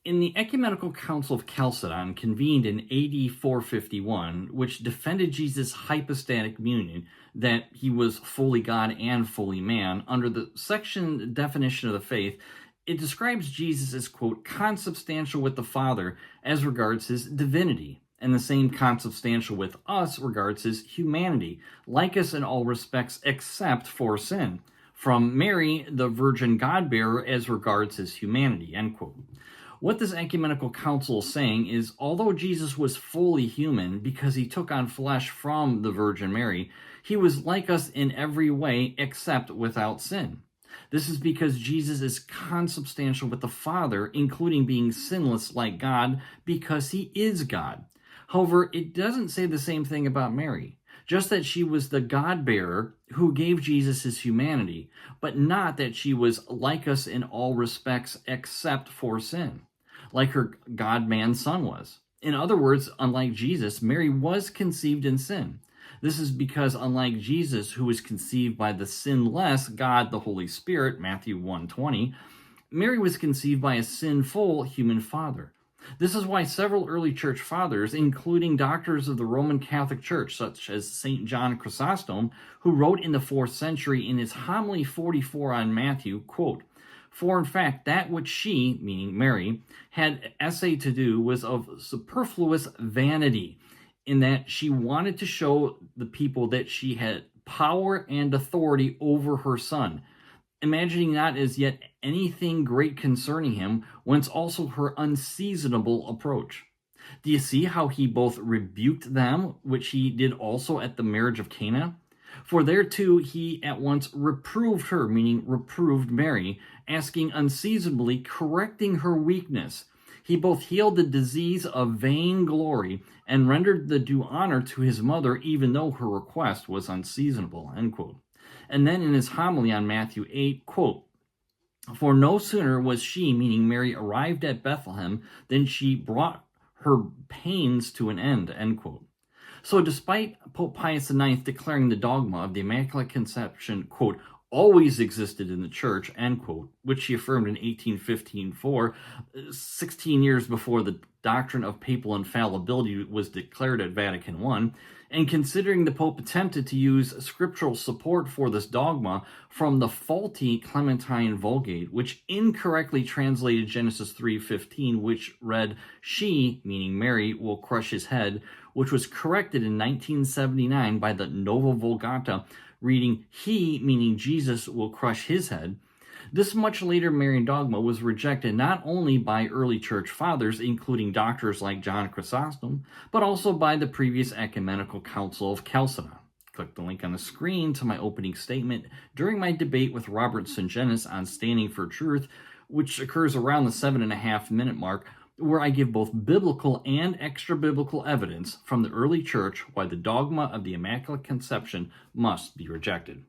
In the Ecumenical Council of Chalcedon, convened in AD 451, which defended Jesus' hypostatic union, that he was fully God and fully man, under the section definition of the faith, it describes Jesus as, quote, consubstantial with the Father as regards his divinity, and the same consubstantial with us regards his humanity, like us in all respects except for sin. From Mary, the Virgin God-bearer, as regards his humanity, end quote. What this ecumenical council is saying is, although Jesus was fully human because he took on flesh from the Virgin Mary, he was like us in every way except without sin. This is because Jesus is consubstantial with the Father, including being sinless like God, because he is God. However, it doesn't say the same thing about Mary, just that she was the God-bearer who gave Jesus his humanity, but not that she was like us in all respects except for sin, like her God-man son was. In other words, unlike Jesus, Mary was conceived in sin. This is because, unlike Jesus, who was conceived by the sinless God, the Holy Spirit, Matthew 1:20, Mary was conceived by a sinful human father. This is why several early church fathers, including doctors of the Roman Catholic Church, such as St. John Chrysostom, who wrote in the 4th century in his homily 44 on Matthew, quote, "For in fact that which she," meaning Mary, "had essayed to do was of superfluous vanity, in that she wanted to show the people that she had power and authority over her Son, imagining not as yet anything great concerning him, whence also her unseasonable approach. Do you see how he both rebuked them, which he did also at the marriage of Cana? For there too he at once reproved her," meaning reproved Mary, "asking unseasonably, correcting her weakness. He both healed the disease of vainglory and rendered the due honor to his mother, even though her request was unseasonable," end quote. And then in his homily on Matthew 8, quote, "For no sooner was she," meaning Mary, "arrived at Bethlehem than she brought her pains to an end," end quote. So despite Pope Pius IX declaring the dogma of the Immaculate Conception, quote, always existed in the Church, end quote, which he affirmed in 1815, 16 years before the doctrine of papal infallibility was declared at Vatican I, and considering the Pope attempted to use scriptural support for this dogma from the faulty Clementine Vulgate, which incorrectly translated Genesis 3:15, which read, "She," meaning Mary, "will crush his head," which was corrected in 1979 by the Nova Vulgata, reading, "He," meaning Jesus, "will crush his head." This much later Marian dogma was rejected not only by early church fathers, including doctors like John Chrysostom, but also by the previous Ecumenical Council of Chalcedon. Click the link on the screen to my opening statement during my debate with Robert Sungenis on Standing for Truth, which occurs around the 7.5-minute mark, where I give both biblical and extra-biblical evidence from the early church why the dogma of the Immaculate Conception must be rejected.